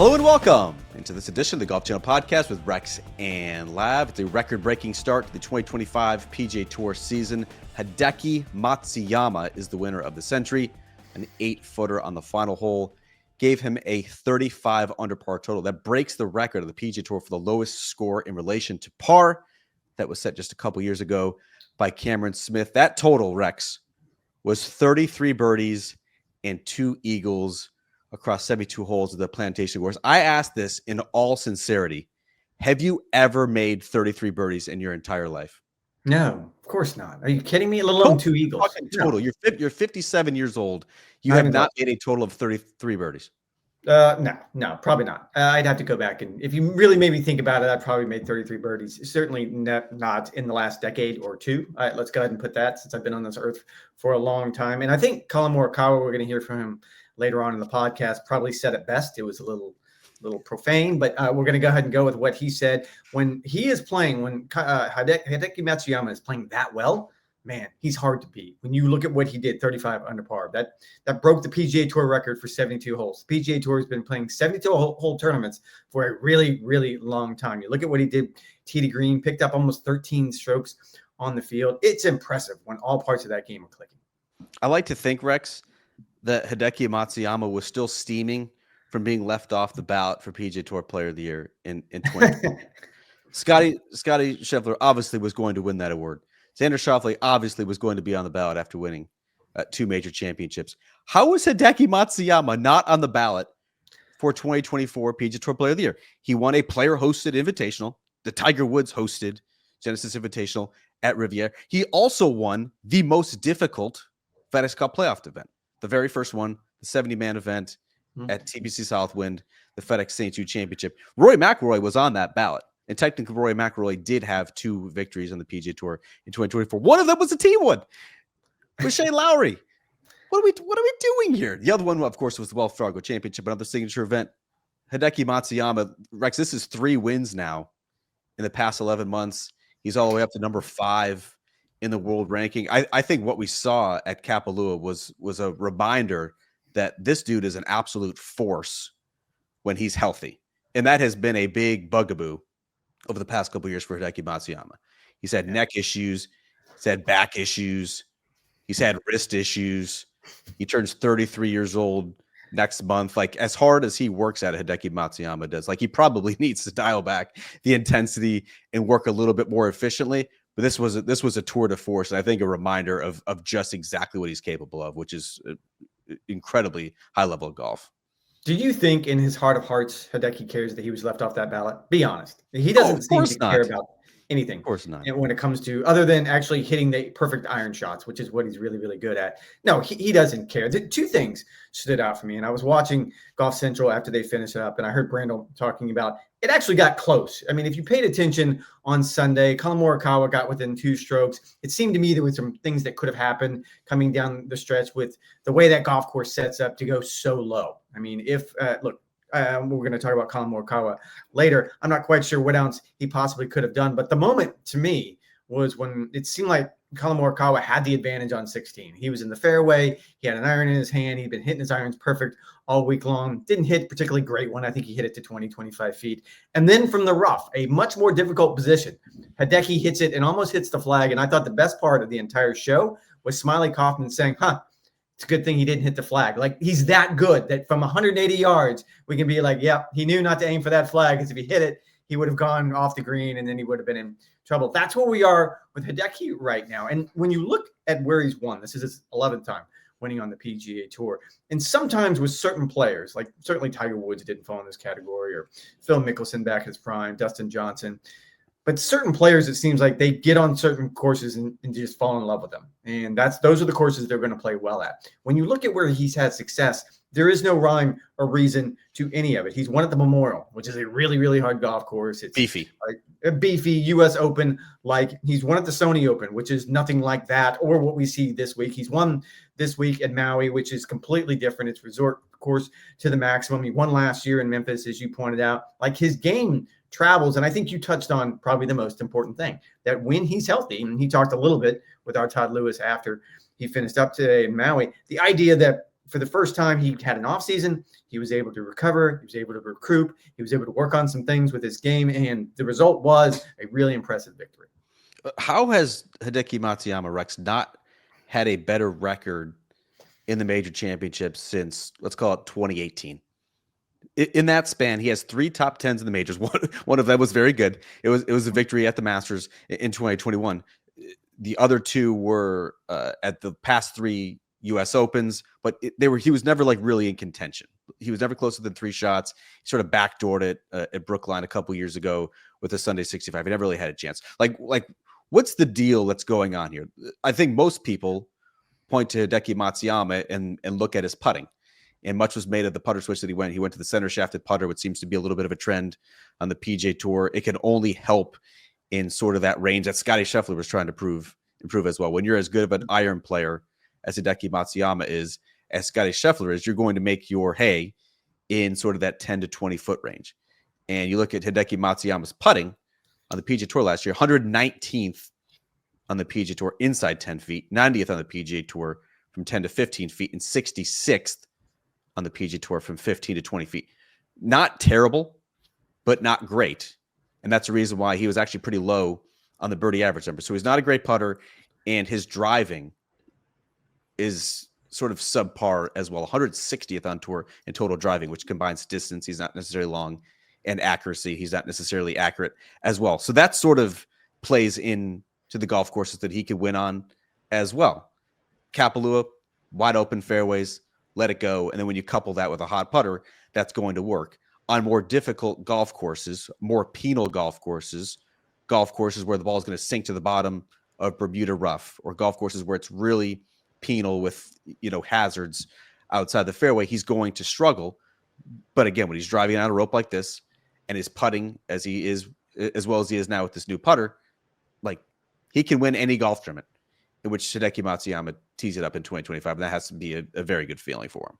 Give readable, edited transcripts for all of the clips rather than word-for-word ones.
Hello and welcome into this edition of the Golf Channel Podcast with Rex and Lav. It's a record-breaking start to the 2025 PGA Tour season. Hideki Matsuyama is the winner of the century. An 8-footer on the final hole gave him a 35 under par total. That breaks the record of the PGA Tour for the lowest score in relation to par. That was set just a couple years ago by Cameron Smith. That total, Rex, was 33 birdies and 2 eagles across 72 holes of the Plantation course. I asked this in all sincerity. Have you ever made 33 birdies in your entire life? No, of course not. Are you kidding me? Let alone 2 eagles. Total. No. You're 57 years old. You have not made a total of 33 birdies. No, probably not. I'd have to go back. And if you really made me think about it, I probably made 33 birdies. Certainly not in the last decade or two. All right, let's go ahead and put that since I've been on this earth for a long time. And I think Collin Morikawa, we're going to hear from him later on in the podcast, probably said it best. It was a little profane, but we're going to go ahead and go with what he said. When he is playing, when Hideki Matsuyama is playing that well, man, he's hard to beat. When you look at what he did, 35 under par, that broke the PGA Tour record for 72 holes. The PGA Tour has been playing 72 hole tournaments for a really, really long time. You look at what he did, tee to green, picked up almost 13 strokes on the field. It's impressive when all parts of that game are clicking. I like to think, Rex, that Hideki Matsuyama was still steaming from being left off the ballot for PGA Tour Player of the Year in 2020. Scottie Scheffler obviously was going to win that award. Xander Schauffele obviously was going to be on the ballot after winning 2 major championships. How was Hideki Matsuyama not on the ballot for 2024 PGA Tour Player of the Year? He won a player-hosted invitational. The Tiger Woods hosted Genesis Invitational at Riviera. He also won the most difficult FedExCup playoff event. The very first one, the 70-man event at TPC Southwind, the FedEx St. Jude Championship. Rory McIlroy was on that ballot. And technically, Rory McIlroy did have 2 victories on the PGA Tour in 2024. One of them was a T1 with Shane Lowry. What are we doing here? The other one, of course, was the Wells Fargo Championship, another signature event. Hideki Matsuyama, Rex, this is 3 wins now in the past 11 months. He's all the way up to number 5 in the world ranking. I think what we saw at Kapalua was a reminder that this dude is an absolute force when he's healthy. And that has been a big bugaboo over the past couple of years for Hideki Matsuyama. He's had neck issues. He's had back issues. He's had wrist issues. He turns 33 years old next month. Like, as hard as he works at it, Hideki Matsuyama does, like, he probably needs to dial back the intensity and work a little bit more efficiently. But this was a tour de force, and I think a reminder of just exactly what he's capable of, which is incredibly high level of golf. Do you think in his heart of hearts, Hideki cares that he was left off that ballot? Be honest. He doesn't seem to care about anything. Of course not. And when it comes to, other than actually hitting the perfect iron shots, which is what he's really, really good at. No, he doesn't care. 2 things stood out for me. And I was watching Golf Central after they finished it up, and I heard Brandel talking about it actually got close. I mean, if you paid attention on Sunday, Collin Morikawa got within 2 strokes. It seemed to me there were some things that could have happened coming down the stretch with the way that golf course sets up to go so low. I mean, if look, we're going to talk about Collin Morikawa later. I'm not quite sure what else he possibly could have done. But the moment to me was when it seemed like Collin Morikawa had the advantage on 16. He was in the fairway. He had an iron in his hand. He'd been hitting his irons perfect all week long. Didn't hit a particularly great one. I think he hit it to 20, 25 feet. And then from the rough, a much more difficult position, Hideki hits it and almost hits the flag. And I thought the best part of the entire show was Smiley Kaufman saying, it's a good thing he didn't hit the flag. Like, he's that good that from 180 yards, we can be like, yep, he knew not to aim for that flag, because if he hit it, he would have gone off the green and then he would have been in trouble. That's where we are with Hideki right now. And when you look at where he's won, this is his 11th time winning on the PGA Tour. And sometimes with certain players, like certainly Tiger Woods didn't fall in this category, or Phil Mickelson back in his prime, Dustin Johnson. But certain players, it seems like they get on certain courses and just fall in love with them. And those are the courses they're going to play well at. When you look at where he's had success, there is no rhyme or reason to any of it. He's won at the Memorial, which is a really, really hard golf course. It's beefy. Like a beefy U.S. Open. Like, he's won at the Sony Open, which is nothing like that, or what we see this week. He's won this week at Maui, which is completely different. It's resort course to the maximum. He won last year in Memphis, as you pointed out. Like, his game travels, and I think you touched on probably the most important thing, that when he's healthy, and he talked a little bit with our Todd Lewis after he finished up today in Maui, the idea that for the first time, he had an off season. He was able to recover. He was able to recoup. He was able to work on some things with his game. And the result was a really impressive victory. How has Hideki Matsuyama, Rex, not had a better record in the major championships since, let's call it 2018? In that span, he has 3 top 10s in the majors. One of them was very good. It was a victory at the Masters in 2021. The other 2 were at the past 3 U.S. Opens, but he was never like really in contention. He was never closer than 3 shots. He sort of backdoored it at Brookline a couple years ago with a Sunday 65. He never really had a chance. Like what's the deal that's going on here? I think most people point to Hideki Matsuyama and look at his putting. And much was made of the putter switch that he went. He went to the center shafted putter, which seems to be a little bit of a trend on the PGA Tour. It can only help in sort of that range that Scottie Scheffler was trying to improve as well. When you're as good of an iron player as Hideki Matsuyama is, as Scottie Scheffler is, you're going to make your hay in sort of that 10 to 20 foot range. And you look at Hideki Matsuyama's putting on the PGA Tour last year, 119th on the PGA Tour inside 10 feet, 90th on the PGA Tour from 10 to 15 feet, and 66th on the PGA Tour from 15 to 20 feet. Not terrible, but not great. And that's the reason why he was actually pretty low on the birdie average number. So he's not a great putter, and his driving is sort of subpar as well. 160th on tour in total driving, which combines distance. He's not necessarily long, and accuracy. He's not necessarily accurate as well. So that sort of plays in to the golf courses that he could win on as well. Kapalua, wide open fairways, let it go. And then when you couple that with a hot putter, that's going to work. On more difficult golf courses, more penal golf courses where the ball is going to sink to the bottom of Bermuda rough, or golf courses where it's really penal with, hazards outside the fairway, he's going to struggle. But again, when he's driving out a rope like this and is putting as he is, as well as he is now with this new putter, like, he can win any golf tournament in which Hideki Matsuyama tees it up in 2025. And that has to be a very good feeling for him.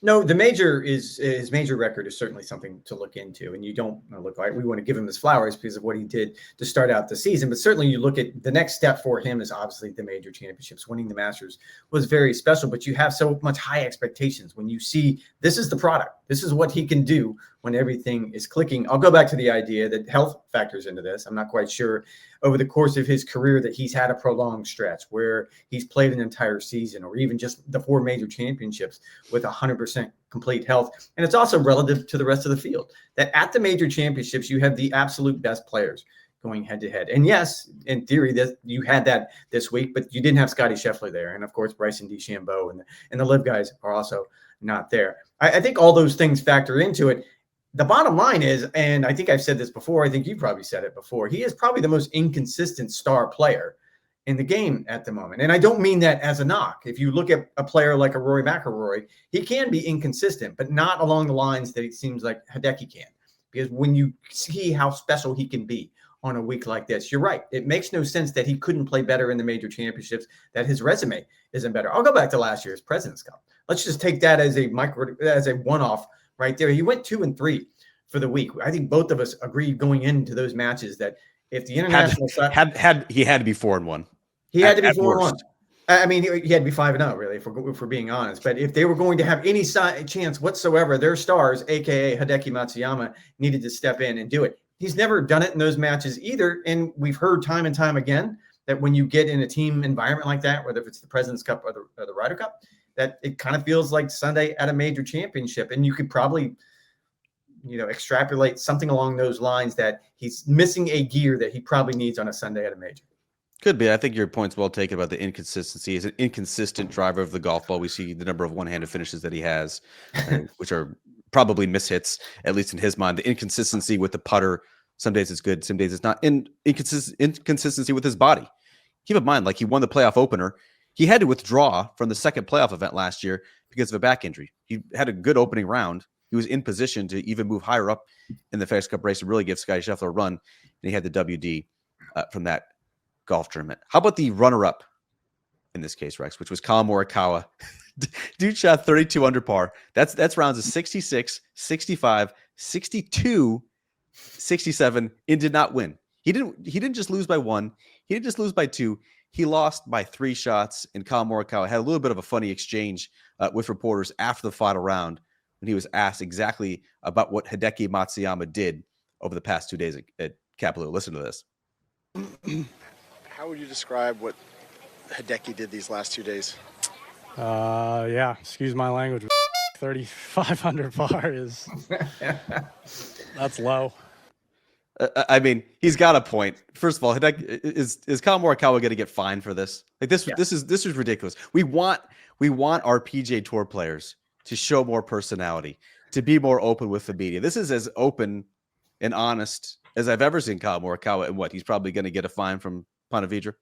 No, the major his major record is certainly something to look into, and you don't look like we want to give him his flowers because of what he did to start out the season. But certainly, you look at the next step for him is obviously the major championships. Winning the Masters was very special, but you have so much high expectations when you see this is the product. This is what he can do when everything is clicking. I'll go back to the idea that health factors into this. I'm not quite sure over the course of his career that he's had a prolonged stretch where he's played an entire season or even just the 4 major championships with 100% complete health. And it's also relative to the rest of the field that at the major championships, you have the absolute best players going head to head. And yes, in theory, that you had that this week, but you didn't have Scottie Scheffler there. And of course, Bryson DeChambeau and the LIV guys are also not there. I think all those things factor into it. The bottom line is, and I think I've said this before, I think you probably said it before, he is probably the most inconsistent star player in the game at the moment. And I don't mean that as a knock. If you look at a player like a Rory McIlroy, he can be inconsistent, but not along the lines that it seems like Hideki can. Because when you see how special he can be on a week like this, you're right. It makes no sense that he couldn't play better in the major championships, that his resume isn't better. I'll go back to last year's President's Cup. Let's just take that as a one-off right there. He went 2 and 3 for the week. I think both of us agreed going into those matches that if the international he had to be 4 and 1. He had to be 4 and 1. I mean, he had to be 5 and 0, really, if we're being honest. But if they were going to have any chance whatsoever, their stars, aka Hideki Matsuyama, needed to step in and do it. He's never done it in those matches either. And we've heard time and time again that when you get in a team environment like that, whether it's the President's Cup or the Ryder Cup, that it kind of feels like Sunday at a major championship. And you could probably, extrapolate something along those lines that he's missing a gear that he probably needs on a Sunday at a major. Could be. I think your point's well taken about the inconsistency. He's an inconsistent driver of the golf ball. We see the number of one-handed finishes that he has, which are probably mishits, at least in his mind. The inconsistency with the putter, some days it's good, some days it's not. And inconsistency with his body. Keep in mind, like, he won the playoff opener. He had to withdraw from the second playoff event last year because of a back injury. He had a good opening round. He was in position to even move higher up in the FedExCup race and really give Scottie Scheffler a run. And he had the WD from that golf tournament. How about the runner-up in this case, Rex, which was Collin Morikawa? Dude shot 32 under par. That's rounds of 66, 65, 62, 67, and did not win. He didn't just lose by 1. He didn't just lose by 2. He lost by 3 shots, and Collin Morikawa had a little bit of a funny exchange with reporters after the final round when he was asked exactly about what Hideki Matsuyama did over the past 2 days at Kapalua. Listen to this. How would you describe what Hideki did these last 2 days? Yeah, excuse my language. 3,500 par is that's low. I mean, he's got a point. First of all, Hideki, is Collin Morikawa going to get fined for this? Like this, Yeah. this is ridiculous. We want our PGA Tour players to show more personality, to be more open with the media. This is as open and honest as I've ever seen Collin Morikawa. And what, he's probably going to get a fine from Pontevedra?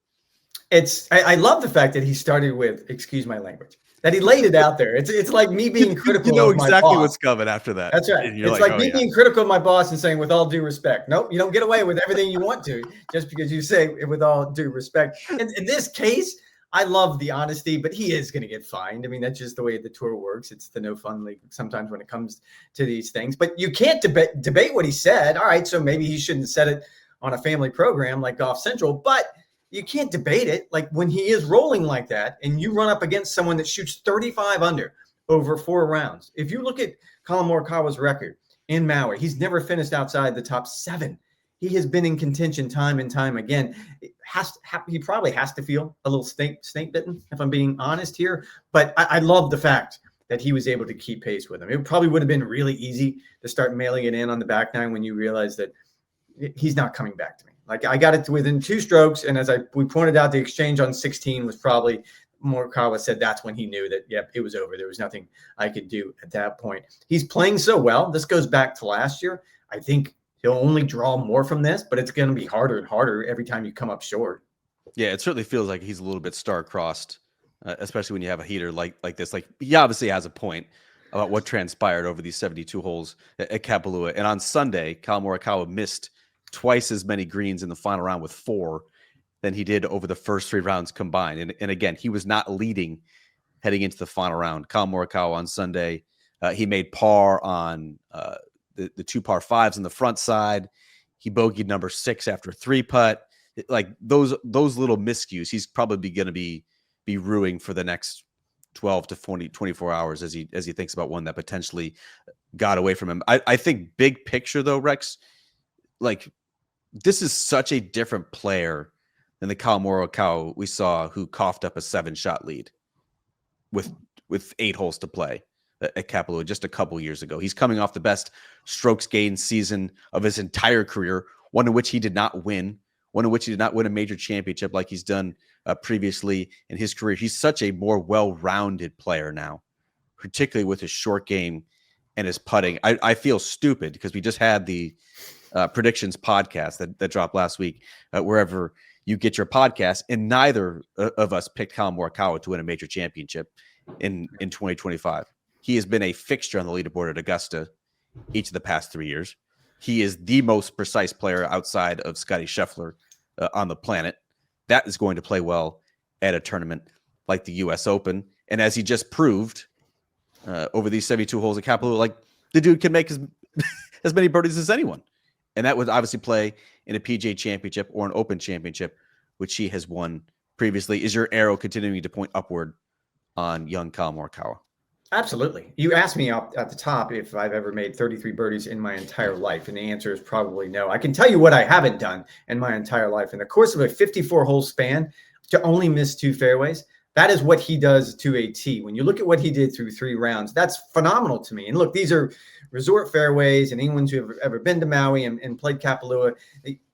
I love the fact that he started with, excuse my language, that he laid it out there. It's like me being critical. You know of my exactly boss. what's coming after that. That's right. And you're It's like oh, me yeah. being critical of my boss and saying, with all due respect. Nope, you don't get away with everything you want to just because you say with all due respect. In this case, I love the honesty, but he is going to get fined. I mean, that's just the way the tour works. It's the no fun league sometimes when it comes to these things. But you can't debate what he said. All right, so maybe he shouldn't have said it on a family program like Golf Central, but you can't debate it. Like when he is rolling like that and you run up against someone that shoots 35 under over 4 rounds. If you look at Collin Morikawa's record in Maui, he's never finished outside the top 7. He has been in contention time and time again. He probably has to feel a little snake bitten, if I'm being honest here. But I love the fact that he was able to keep pace with him. It probably would have been really easy to start mailing it in on the back nine when you realize that he's not coming back to me. Like I got it to within 2 strokes, and as we pointed out, the exchange on 16 was probably Morikawa said that's when he knew that it was over. There was nothing I could do at that point. He's playing so well. This goes back to last year. I think he'll only draw more from this, but it's going to be harder and harder every time you come up short. Yeah, it certainly feels like he's a little bit star-crossed, especially when you have a heater like this. Like he obviously has a point about what transpired over these 72 holes at Kapalua, and on Sunday, Collin Morikawa missed twice as many greens in the final round with 4 than he did over the first 3 rounds combined. And again, he was not leading heading into the final round. Collin Morikawa on Sunday, he made par on the 2 par 5s on the front side. He bogeyed number 6 after 3-putt. Like those little miscues, he's probably going to be ruining for the next 12 to 24 hours as he thinks about one that potentially got away from him. I think big picture though, Rex, like this is such a different player than the Collin Morikawa we saw who coughed up a 7-shot lead with 8 holes to play at Kapalua just a couple years ago. He's coming off the best strokes gained season of his entire career, one in which he did not win a major championship like he's done previously in his career. He's such a more well-rounded player now, particularly with his short game and his putting. I feel stupid because we just had the predictions podcast that dropped last week, wherever you get your podcast, and neither of us picked Collin Morikawa to win a major championship in 2025. He has been a fixture on the leaderboard at Augusta each of the past 3 years. He is the most precise player outside of Scottie Scheffler on the planet. That is going to play well at a tournament like the U.S. Open. And as he just proved over these 72 holes at Kapalua, like the dude can make as many birdies as anyone. And that would obviously play in a PGA championship or an Open championship, which he has won previously. Is your arrow continuing to point upward on young Collin Morikawa? Absolutely. You asked me up at the top if I've ever made 33 birdies in my entire life, and the answer is probably no. I can tell you what I haven't done in my entire life. In the course of a 54-hole span, to only miss 2 fairways, that is what he does to a T. When you look at what he did through 3 rounds, that's phenomenal to me. And look, these are resort fairways, and anyone who have ever been to Maui and played Kapalua,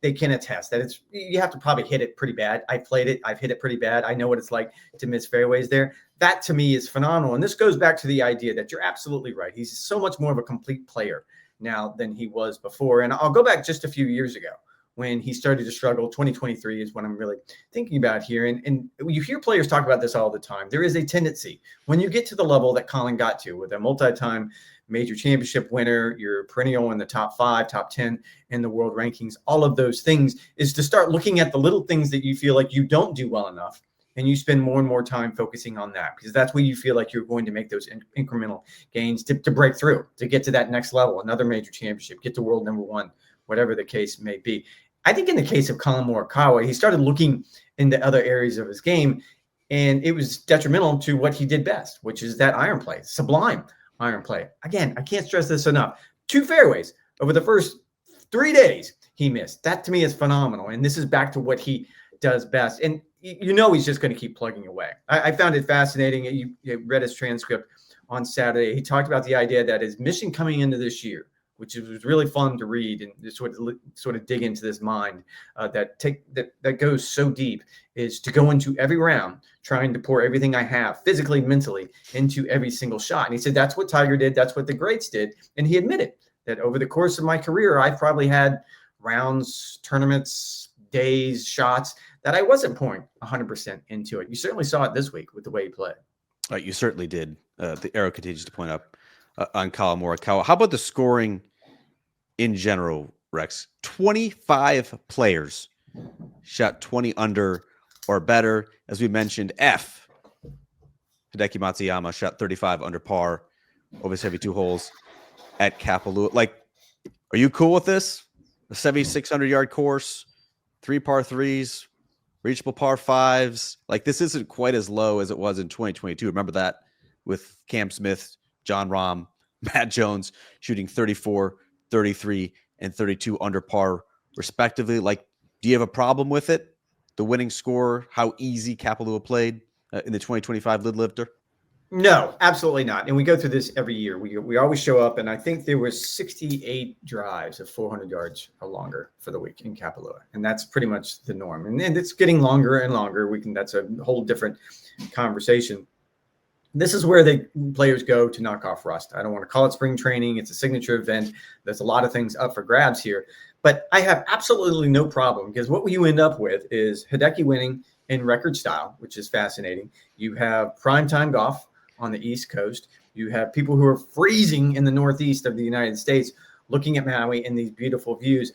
they can attest that you have to probably hit it pretty bad. I played it. I've hit it pretty bad. I know what it's like to miss fairways there. That to me is phenomenal. And this goes back to the idea that you're absolutely right. He's so much more of a complete player now than he was before. And I'll go back just a few years ago when he started to struggle. 2023 is what I'm really thinking about here. And you hear players talk about this all the time. There is a tendency when you get to the level that Collin got to with a multi-time major championship winner, you're perennial in the top 5, top 10 in the world rankings, all of those things, is to start looking at the little things that you feel like you don't do well enough. And you spend more and more time focusing on that because that's where you feel like you're going to make those incremental gains to break through, to get to that next level, another major championship, get to world number 1, whatever the case may be. I think in the case of Collin Morikawa, he started looking in the other areas of his game. And it was detrimental to what he did best, which is that iron play, sublime iron play. Again, I can't stress this enough. 2 fairways over the first 3 days he missed. That to me is phenomenal. And this is back to what he does best. And you know he's just going to keep plugging away. I found it fascinating. You read his transcript on Saturday. He talked about the idea that his mission coming into this year, which was really fun to read and just sort of dig into this mind that goes so deep, is to go into every round trying to pour everything I have physically, mentally into every single shot. And he said, that's what Tiger did. That's what the greats did. And he admitted that over the course of my career, I've probably had rounds, tournaments, days, shots that I wasn't pouring 100% into it. You certainly saw it this week with the way he played. You certainly did. The arrow continues to point up on Collin Morikawa. How about the scoring in general, Rex? 25 players shot 20 under or better. As we mentioned, Hideki Matsuyama shot 35 under par over 72 holes at Kapalua. Like, are you cool with this? A 7,600-yard course, 3 par 3s, reachable par 5s. Like, this isn't quite as low as it was in 2022. Remember that with Cam Smith, John Rahm, Matt Jones shooting 34, 33, and 32 under par respectively. Like, do you have a problem with it? The winning score, how easy Kapalua played in the 2025 Lid Lifter? No, absolutely not. And we go through this every year. We always show up, and I think there was 68 drives of 400 yards or longer for the week in Kapalua, and that's pretty much the norm. And it's getting longer and longer. That's a whole different conversation. This is where the players go to knock off rust. I don't want to call it spring training. It's a signature event. There's a lot of things up for grabs here. But I have absolutely no problem, because what you end up with is Hideki winning in record style, which is fascinating. You have primetime golf on the East Coast. You have people who are freezing in the Northeast of the United States looking at Maui in these beautiful views.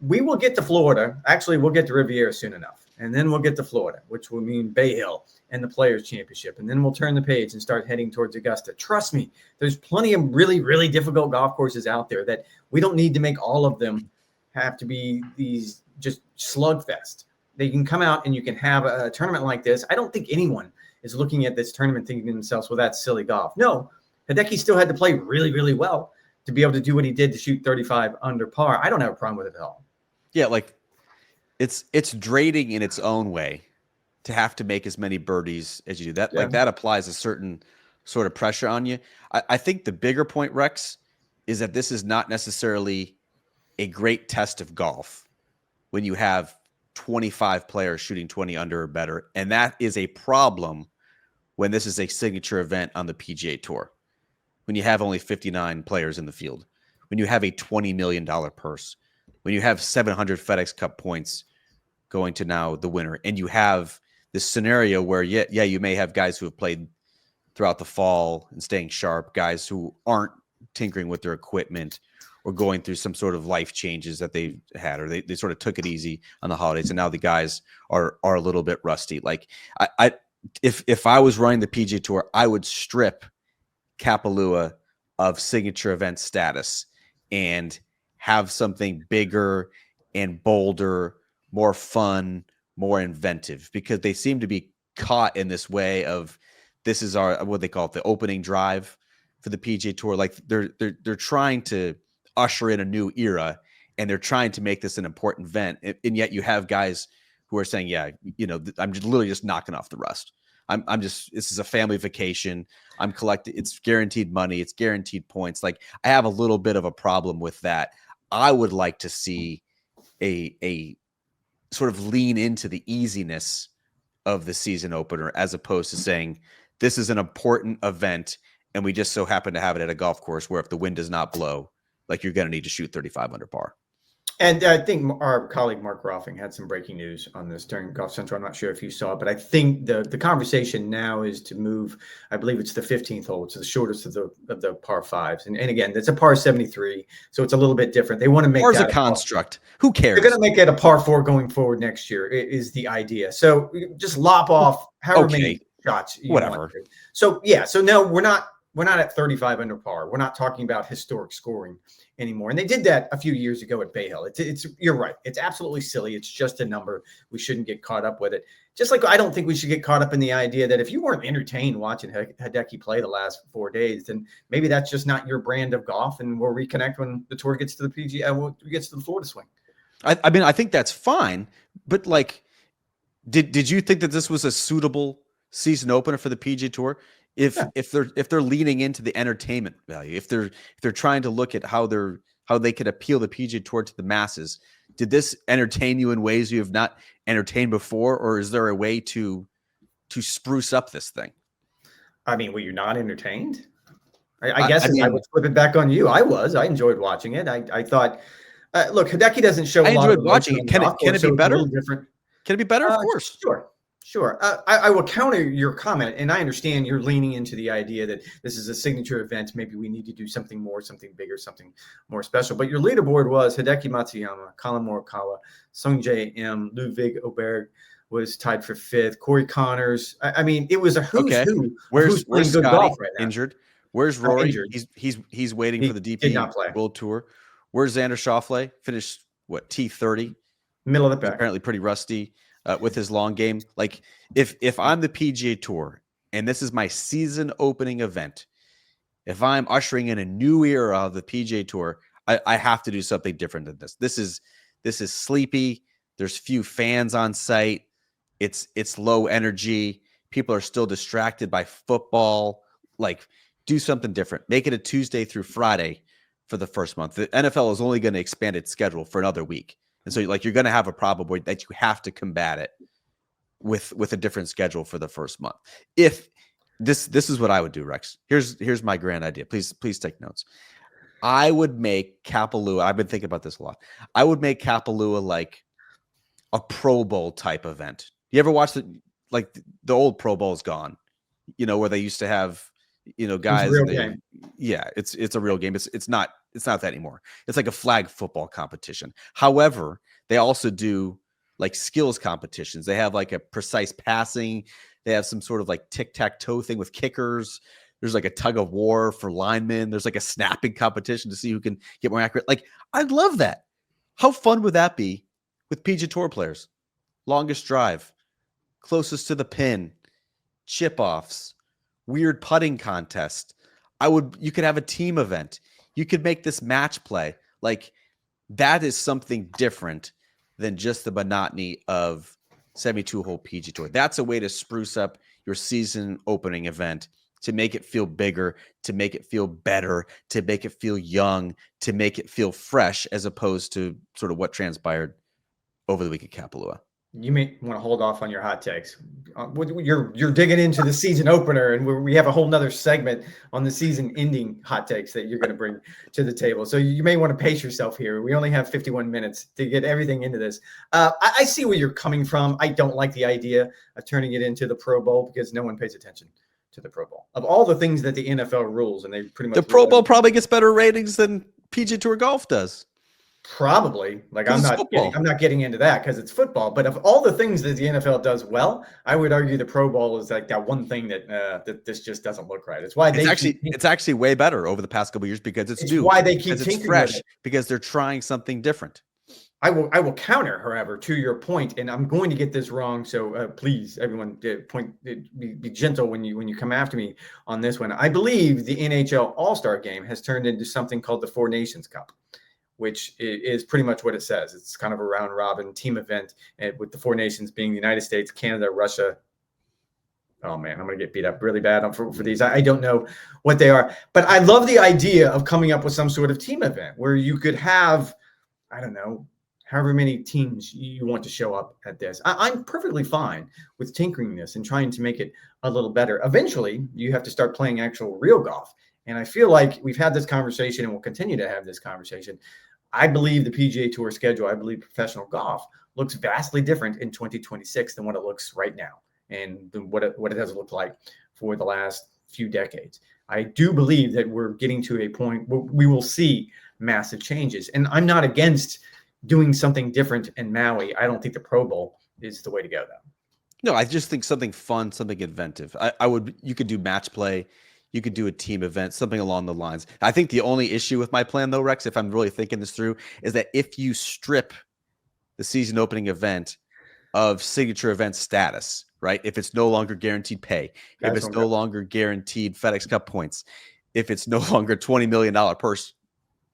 We will get to Florida. Actually, we'll get to Riviera soon enough. And then we'll get to Florida, which will mean Bay Hill and the Players Championship. And then we'll turn the page and start heading towards Augusta. Trust me, there's plenty of really, really difficult golf courses out there that we don't need to make all of them have to be these just slugfest. They can come out and you can have a tournament like this. I don't think anyone is looking at this tournament thinking to themselves, well, that's silly golf. No, Hideki still had to play really, really well to be able to do what he did to shoot 35 under par. I don't have a problem with it at all. Yeah, like it's draining in its own way to have to make as many birdies as you do. That like that applies a certain sort of pressure on you. I think the bigger point, Rex, is that this is not necessarily a great test of golf when you have 25 players shooting 20 under or better. And that is a problem when this is a signature event on the PGA Tour, when you have only 59 players in the field, when you have a $20 million purse, when you have 700 FedExCup points going to now the winner, and you have this scenario where, you may have guys who have played throughout the fall and staying sharp, guys who aren't tinkering with their equipment or going through some sort of life changes that they've had, or they sort of took it easy on the holidays, and now the guys are a little bit rusty. Like if I was running the PGA Tour, I would strip Kapalua of signature event status and have something bigger and bolder, more fun, more inventive, because they seem to be caught in this way of, this is our, what they call it, the opening drive for the PGA Tour. Like they're trying to usher in a new era, and they're trying to make this an important event. And yet you have guys who are saying, I'm just literally just knocking off the rust. I'm just, this is a family vacation. I'm collecting, it's guaranteed money. It's guaranteed points. Like, I have a little bit of a problem with that. I would like to see a sort of lean into the easiness of the season opener, as opposed to saying, this is an important event, and we just so happen to have it at a golf course where if the wind does not blow, like, you're going to need to shoot 35 under par. And I think our colleague Mark Roffing had some breaking news on this during Golf Central. I'm not sure if you saw it, but I think the conversation now is to move, I believe it's the 15th hole. It's the shortest of the par fives. And again, it's a par 73, so it's a little bit different. They want to make that a construct. Who cares? They're going to make it a par 4 going forward next year is the idea. So just lop off however many shots you whatever. want to. So now we're not at 35 under par. We're not talking about historic scoring anymore. And they did that a few years ago at Bay Hill. It's you're right. It's absolutely silly. It's just a number. We shouldn't get caught up with it. Just like I don't think we should get caught up in the idea that if you weren't entertained watching Hideki play the last 4 days, then maybe that's just not your brand of golf, and we'll reconnect when the tour gets to the PGA, gets to the Florida swing. I mean, I think that's fine, but like, did you think that this was a suitable season opener for the PGA Tour? If they're leaning into the entertainment value, if they're trying to look at how they could appeal the PGA Tour to the masses, did this entertain you in ways you have not entertained before, or is there a way to spruce up this thing? I mean, were you not entertained? I guess I would flip it back on you. I enjoyed watching it. I thought, look, Hideki doesn't show. I enjoyed watching it. Can it be better? Different. Can it be better? Of course. Sure. I will counter your comment, and I understand you're leaning into the idea that this is a signature event. Maybe we need to do something more, something bigger, something more special. But your leaderboard was Hideki Matsuyama, Collin Morikawa, Sungjae M, Ludwig Oberg was tied for 5th. Corey Connors. I mean, it was a who's who. Where's good Scottie golf right now. Injured? Where's Rory? Injured. He's waiting for the DP World Tour. Where's Xander Schauffele? Finished T30, middle of the pack. Apparently pretty rusty with his long game. Like if I'm the PGA Tour and this is my season opening event, if I'm ushering in a new era of the PGA Tour, I have to do something different than this. This is sleepy. There's few fans on site. It's low energy. People are still distracted by football. Like, do something different. Make it a Tuesday through Friday for the first month. The NFL is only going to expand its schedule for another week. And so you're going to have a problem that you have to combat it with a different schedule for the first month. If this is what I would do, Rex. Here's my grand idea. Please take notes. I would make Kapalua. I've been thinking about this a lot. I would make Kapalua like a Pro Bowl type event. You ever watch the old Pro Bowl is gone, where they used to have, guys. Yeah, it's a real game. It's not that anymore. It's like a flag football competition. However, they also do like skills competitions. They have like a precise passing. They have some sort of like tic-tac-toe thing with kickers. There's like a tug of war for linemen. There's like a snapping competition to see who can get more accurate. Like, I'd love that. How fun would that be with PGA Tour players? Longest drive, closest to the pin, chip-offs, weird putting contest. You could have a team event. You could make this match play. Like, that is something different than just the monotony of 72-hole PGA Tour. That's a way to spruce up your season opening event, to make it feel bigger, to make it feel better, to make it feel young, to make it feel fresh, as opposed to sort of what transpired over the week at Kapalua. You may want to hold off on your hot takes. You're digging into the season opener, and we have a whole nother segment on the season ending hot takes that you're going to bring to the table. So you may want to pace yourself here. We only have 51 minutes to get everything into this. I see where you're coming from. I don't like the idea of turning it into the Pro Bowl because no one pays attention to the Pro Bowl. Of all the things that the NFL rules, and they pretty much— the Pro Bowl probably gets better ratings than PGA Tour golf does. Probably. Like, I'm not getting into that because it's football. But of all the things that the NFL does well, I would argue the Pro Bowl is like that one thing that this just doesn't look right. It's why it's actually way better over the past couple of years because it's new. Why they keep tinkering, it's fresh, because they're trying something different. I will counter, however, to your point, and I'm going to get this wrong. So please, everyone, be gentle when you come after me on this one. I believe the NHL All-Star Game has turned into something called the Four Nations Cup, which is pretty much what it says. It's kind of a round-robin team event, with the four nations being the United States, Canada, Russia. Oh, man, I'm going to get beat up really bad for these. I don't know what they are. But I love the idea of coming up with some sort of team event where you could have, I don't know, however many teams you want to show up at this. I'm perfectly fine with tinkering this and trying to make it a little better. Eventually, you have to start playing actual real golf. And I feel like we've had this conversation and we'll continue to have this conversation. I believe the PGA Tour schedule, I believe professional golf looks vastly different in 2026 than what it looks right now and what it has looked like for the last few decades. I do believe that we're getting to a point where we will see massive changes. And I'm not against doing something different in Maui. I don't think the Pro Bowl is the way to go, though. No, I just think something fun, something inventive. You could do match play. you could do a team event, something along the lines. I think the only issue with my plan, though, Rex, if I'm really thinking this through, is that if you strip the season opening event of signature event status, right? If it's no longer guaranteed pay, if it's no longer guaranteed FedExCup points, if it's no longer $20 million purse,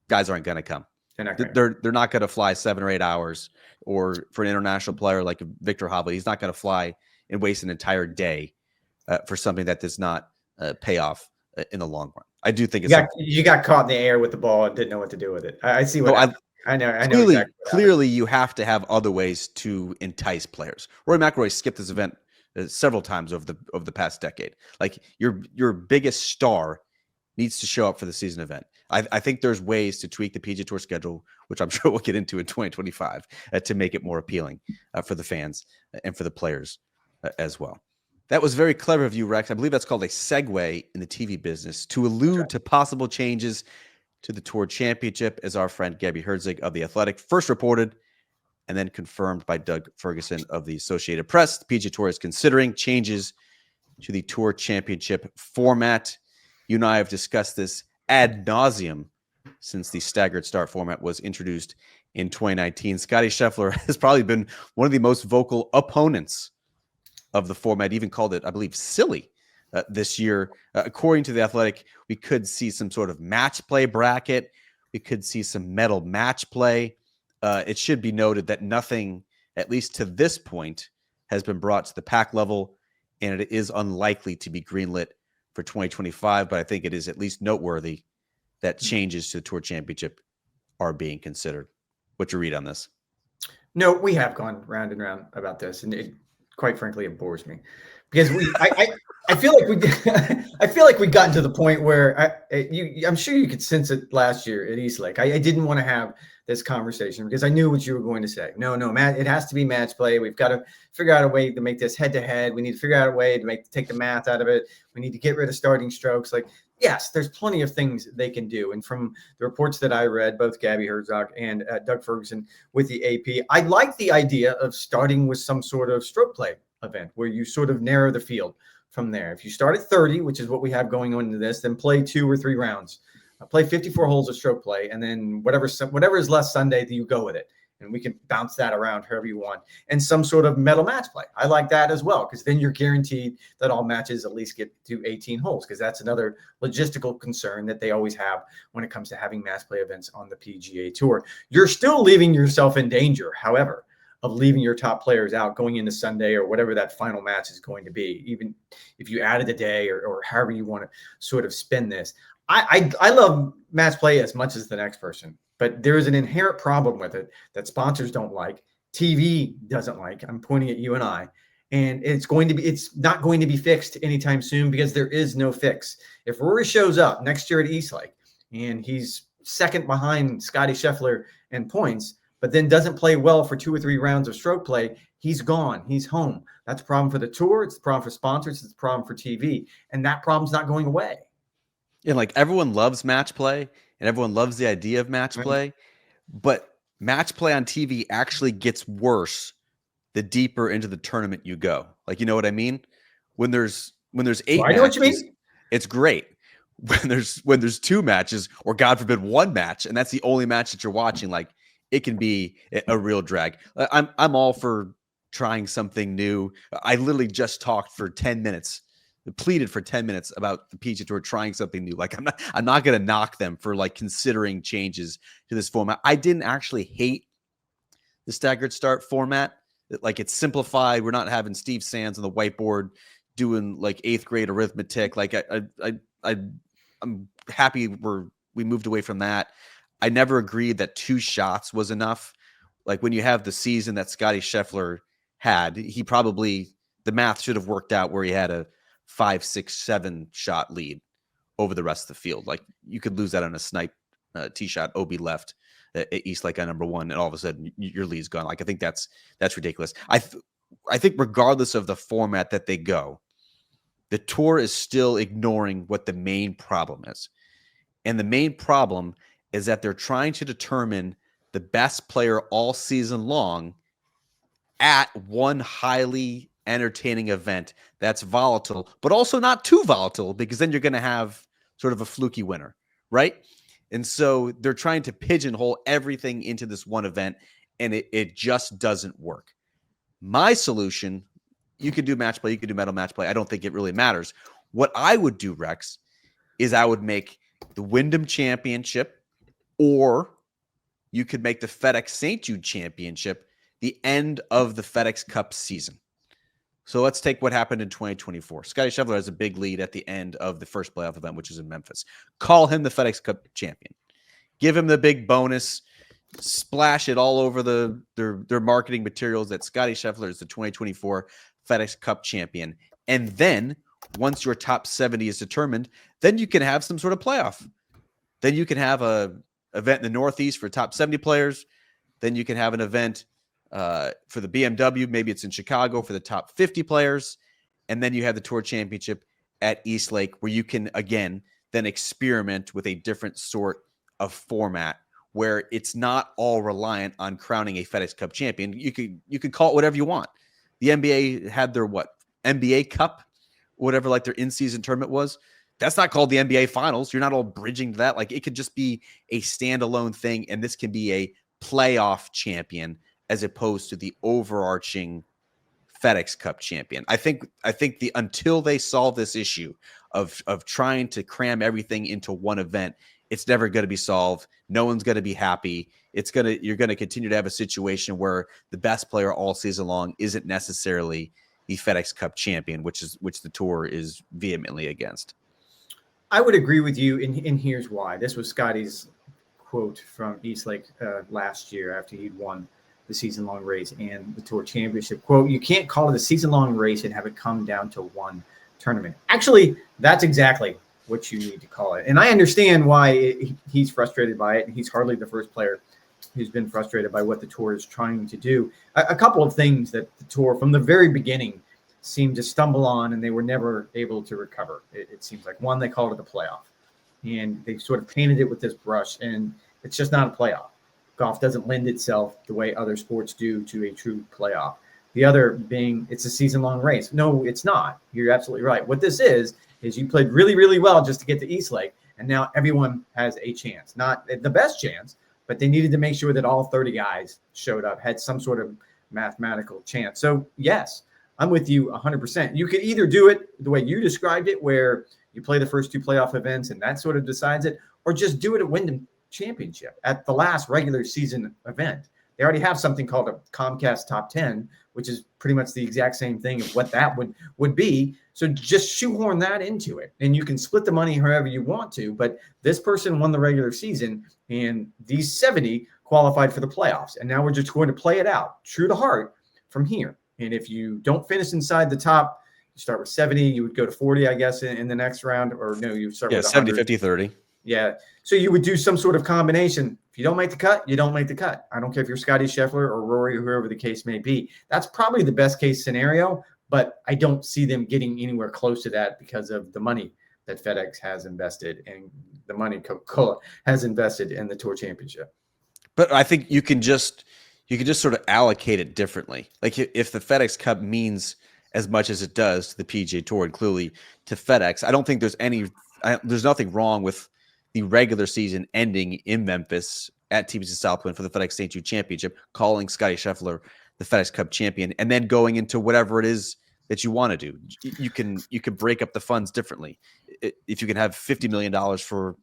guys aren't going to come. They're not going to fly 7 or 8 hours, or for an international player like Victor Hovland, he's not going to fly and waste an entire day for something that does not pay off in the long run. I do think you got caught in the air with the ball and didn't know what to do with it. I see what I know. Clearly, you have to have other ways to entice players. Rory McIlroy skipped this event several times over the past decade. Like your biggest star needs to show up for the season event. I think there's ways to tweak the PGA Tour schedule, which I'm sure we'll get into in 2025, to make it more appealing for the fans and for the players as well. That was very clever of you, Rex. I believe that's called a segue in the TV business to allude to possible changes to the Tour Championship, as our friend Gabby Herzig of The Athletic first reported and then confirmed by Doug Ferguson of the Associated Press. The PGA Tour is considering changes to the Tour Championship format. You and I have discussed this ad nauseum since the staggered start format was introduced in 2019. Scottie Scheffler has probably been one of the most vocal opponents of the format, even called it, I believe, silly this year. According to The Athletic, we could see some sort of match play bracket. We could see some medal match play. It should be noted that nothing, at least to this point, has been brought to the pack level, and it is unlikely to be greenlit for 2025, but I think it is at least noteworthy that changes to the Tour Championship are being considered. What's your read on this? No, we have gone round and round about this, and quite frankly, it bores me because I feel like we've gotten to the point where I'm sure you could sense it last year at East Lake. I didn't want to have this conversation because I knew what you were going to say. No, Matt, it has to be match play. We've got to figure out a way to make this head to head. We need to figure out a way to take the math out of it. We need to get rid of starting strokes. Like, yes, there's plenty of things they can do. And from the reports that I read, both Gabby Herzog and Doug Ferguson with the AP, I like the idea of starting with some sort of stroke play event where you sort of narrow the field from there. If you start at 30, which is what we have going on into this, then play 2 or 3 rounds. Play 54 holes of stroke play, and then whatever is left Sunday, you go with it. And we can bounce that around however you want. And some sort of medal match play. I like that as well, because then you're guaranteed that all matches at least get to 18 holes, because that's another logistical concern that they always have when it comes to having match play events on the PGA Tour. You're still leaving yourself in danger, however, of leaving your top players out going into Sunday or whatever that final match is going to be, even if you added a day or however you want to sort of spin this. I love match play as much as the next person, but there is an inherent problem with it that sponsors don't like, TV doesn't like. I'm pointing at you and I, and it's not going to be fixed anytime soon because there is no fix. If Rory shows up next year at East Lake and he's second behind Scottie Scheffler in points, but then doesn't play well for 2 or 3 rounds of stroke play, he's gone. He's home. That's a problem for the tour. It's a problem for sponsors. It's a problem for TV, and that problem's not going away. And like everyone loves match play and everyone loves the idea of match play, but match play on TV actually gets worse the deeper into the tournament you go. Like, you know what I mean? When there's 8 matches, I know what you mean. It's great. When there's 2 matches, or God forbid 1 match, and that's the only match that you're watching, like it can be a real drag. I'm all for trying something new. I literally just talked for 10 minutes. Pleaded for 10 minutes about the PGA Tour trying something new. Like I'm not going to knock them for like considering changes to this format. I didn't actually hate the staggered start format. Like, it's simplified. We're not having Steve Sands on the whiteboard doing like 8th grade arithmetic. Like I'm happy we moved away from that. I never agreed that 2 shots was enough. Like, when you have the season that Scottie Scheffler had, the math should have worked out where he had a 5, 6, 7 shot lead over the rest of the field. Like, you could lose that on a snipe tee shot, OB left at East Lake on number 1, and all of a sudden your lead's gone. Like, I think that's ridiculous. I think regardless of the format that they go, the tour is still ignoring what the main problem is. And the main problem is that they're trying to determine the best player all season long at one highly entertaining event that's volatile, but also not too volatile, because then you're going to have sort of a fluky winner, right? And so they're trying to pigeonhole everything into this one event, and it just doesn't work. My solution, you could do match play, you could do medal match play. I don't think it really matters. What I would do, Rex, is I would make the Wyndham Championship, or you could make the FedEx St. Jude Championship the end of the FedEx Cup season. So let's take what happened in 2024. Scottie Scheffler has a big lead at the end of the first playoff event, which is in Memphis. Call him the FedEx Cup champion. Give him the big bonus. Splash it all over their marketing materials that Scottie Scheffler is the 2024 FedEx Cup champion. And then once your top 70 is determined, then you can have some sort of playoff. Then you can have a event in the Northeast for top 70 players. Then you can have an event for the BMW. Maybe it's in Chicago for the top 50 players. And then you have the Tour Championship at East Lake, where you can, again, then experiment with a different sort of format where it's not all reliant on crowning a FedEx Cup champion. You could call it whatever you want. The NBA had their NBA Cup, whatever, like their in-season tournament was. That's not called the NBA Finals. You're not all bridging to that. Like, it could just be a standalone thing, and this can be a playoff champion as opposed to the overarching FedEx Cup champion. I think until they solve this issue of trying to cram everything into one event, it's never going to be solved. No one's going to be happy. You're going to continue to have a situation where the best player all season long isn't necessarily the FedEx Cup champion, which the tour is vehemently against. I would agree with you, and here's why. This was Scottie's quote from East Lake last year after he'd won the season-long race and the Tour Championship. Quote, "You can't call it a season-long race and have it come down to one tournament." Actually, that's exactly what you need to call it. And I understand why he's frustrated by it. He's hardly the first player who's been frustrated by what the Tour is trying to do. A couple of things that the Tour, from the very beginning, seemed to stumble on, and they were never able to recover. It seems like, one, they called it a playoff, and they sort of painted it with this brush, and it's just not a playoff. Golf doesn't lend itself the way other sports do to a true playoff. The other being, it's a season-long race. No, it's not. You're absolutely right. What this is you played really, really well just to get to East Lake, and now everyone has a chance. Not the best chance, but they needed to make sure that all 30 guys showed up, had some sort of mathematical chance. So, yes, I'm with you 100%. You could either do it the way you described it, where you play the first two playoff events and that sort of decides it, or just do it at Wyndham Championship at the last regular season event. They already have something called a Comcast Top 10, which is pretty much the exact same thing of what that would be. So just shoehorn that into it, and you can split the money however you want to. But this person won the regular season, and these 70 qualified for the playoffs. And now we're just going to play it out true to heart from here. And if you don't finish inside the top, you start with 70, you would go to 40, I guess, in the next round. Or no, you start with 70, 50, 30. Yeah. So you would do some sort of combination. If you don't make the cut, you don't make the cut. I don't care if you're Scottie Scheffler or Rory or whoever the case may be. That's probably the best case scenario, but I don't see them getting anywhere close to that because of the money that FedEx has invested and the money Coca-Cola has invested in the Tour Championship. But I think you can just sort of allocate it differently. Like, if the FedEx Cup means as much as it does to the PGA Tour and clearly to FedEx, I don't think there's nothing wrong with the regular season ending in Memphis at TPC Southwind for the FedEx St. Jude Championship, calling Scottie Scheffler the FedEx Cup champion, and then going into whatever it is that you want to do. You can break up the funds differently. If you can have $50 million for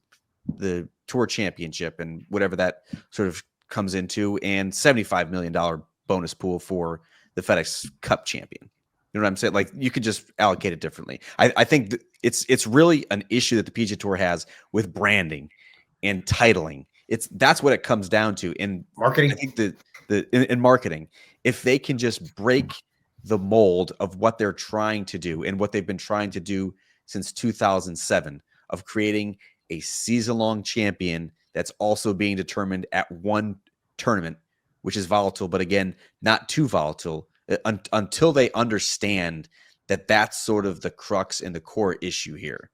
the Tour Championship and whatever that sort of comes into, and $75 million bonus pool for the FedEx Cup champion. You know what I'm saying? Like, you could just allocate it differently. I think it's really an issue that the PGA Tour has with branding and titling. That's what it comes down to in Marketing. I think in marketing, if they can just break the mold of what they're trying to do and what they've been trying to do since 2007 of creating a season-long champion that's also being determined at one tournament, which is volatile, but again, not too volatile, until they understand that that's sort of the crux and the core issue here,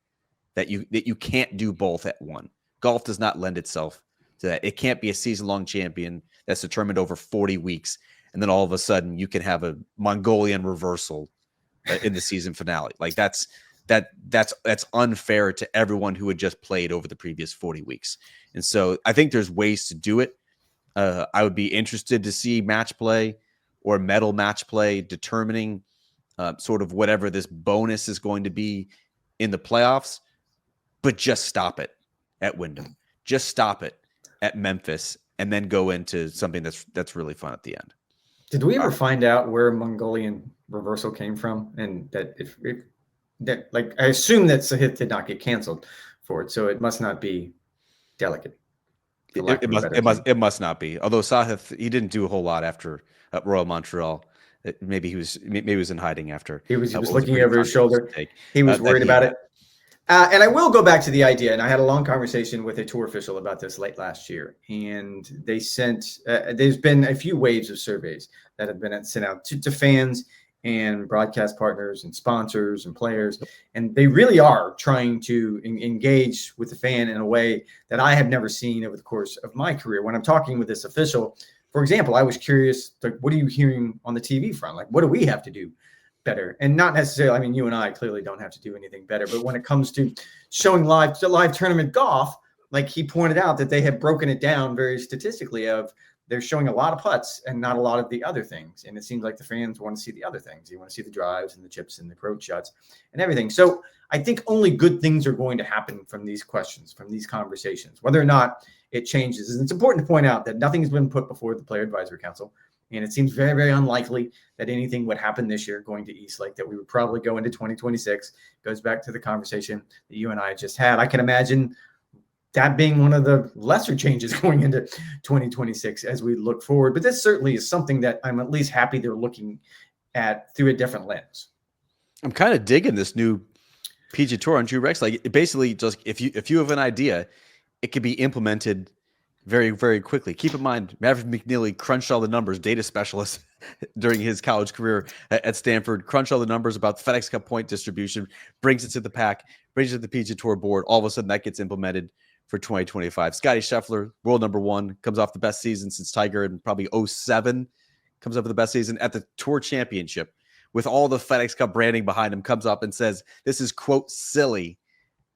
that you can't do both at one. Golf does not lend itself to that. It can't be a season-long champion that's determined over 40 weeks, and then all of a sudden you can have a Mongolian reversal in the season finale. Like that's unfair to everyone who had just played over the previous 40 weeks. And so I think there's ways to do it. I would be interested to see match play or medal match play determining sort of whatever this bonus is going to be in the playoffs, but just stop it at Wyndham. Just stop it at Memphis, and then go into something that's really fun at the end. Did we ever find out where Mongolian reversal came from? And that that like I assume that Sahith did not get canceled for it, so it must not be delicate. It must not be. Although Sahith, he didn't do a whole lot after Royal Montreal. Maybe he was in hiding after. He was looking over his shoulder. He was worried about had. it. And I will go back to the idea, and I had a long conversation with a tour official about this late last year, and they sent there's been a few waves of surveys that have been sent out to fans and broadcast partners and sponsors and players, and they really are trying to engage with the fan in a way that I have never seen over the course of my career. When I'm talking with this official, for example, I was curious, like, what are you hearing on the TV front? Like, what do we have to do better? And not necessarily, I mean, you and I clearly don't have to do anything better, but when it comes to showing live tournament golf, like he pointed out that they have broken it down very statistically of they're showing a lot of putts and not a lot of the other things. And it seems like the fans want to see the other things. You want to see the drives and the chips and the approach shots and everything. So I think only good things are going to happen from these questions, from these conversations, whether or not it changes. And it's important to point out that nothing has been put before the Player Advisory Council. And it seems very, very unlikely that anything would happen this year going to Eastlake, that we would probably go into 2026. Goes back to the conversation that you and I just had. I can imagine that being one of the lesser changes going into 2026 as we look forward. But this certainly is something that I'm at least happy they're looking at through a different lens. I'm kind of digging this new PGA Tour on Drew Rex. Like, it basically just if you have an idea, it can be implemented very, very quickly. Keep in mind, Maverick McNeely crunched all the numbers, data specialist during his college career at Stanford, crunched all the numbers about the FedExCup point distribution, brings it to the pack, brings it to the PGA Tour board. All of a sudden, that gets implemented for 2025. Scottie Scheffler, world number one, comes off the best season since Tiger in probably 2007, comes up with the best season at the Tour Championship with all the FedExCup branding behind him, comes up and says, this is, quote, silly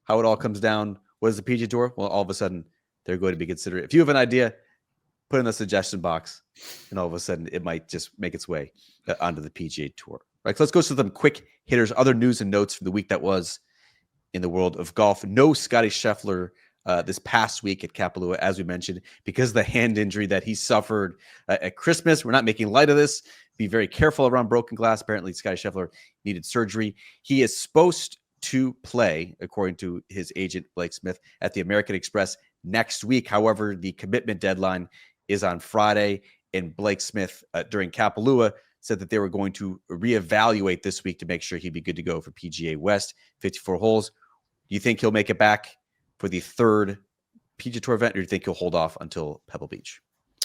how it all comes down. What is the PGA Tour? Well, all of a sudden, they're going to be considered. If you have an idea, put it in the suggestion box, and all of a sudden it might just make its way onto the PGA Tour. Right, so let's go to some quick hitters, other news and notes from the week that was in the world of golf. No Scottie Scheffler this past week at Kapalua, as we mentioned, because of the hand injury that he suffered at Christmas. We're not making light of this. Be very careful around broken glass. Apparently, Scottie Scheffler needed surgery. He is supposed to play, according to his agent, Blake Smith, at the American Express next week. However, the commitment deadline is on Friday, and Blake Smith during Kapalua said that they were going to reevaluate this week to make sure he'd be good to go for PGA West, 54 holes. Do you think he'll make it back for the third PGA Tour event, or do you think he'll hold off until Pebble Beach?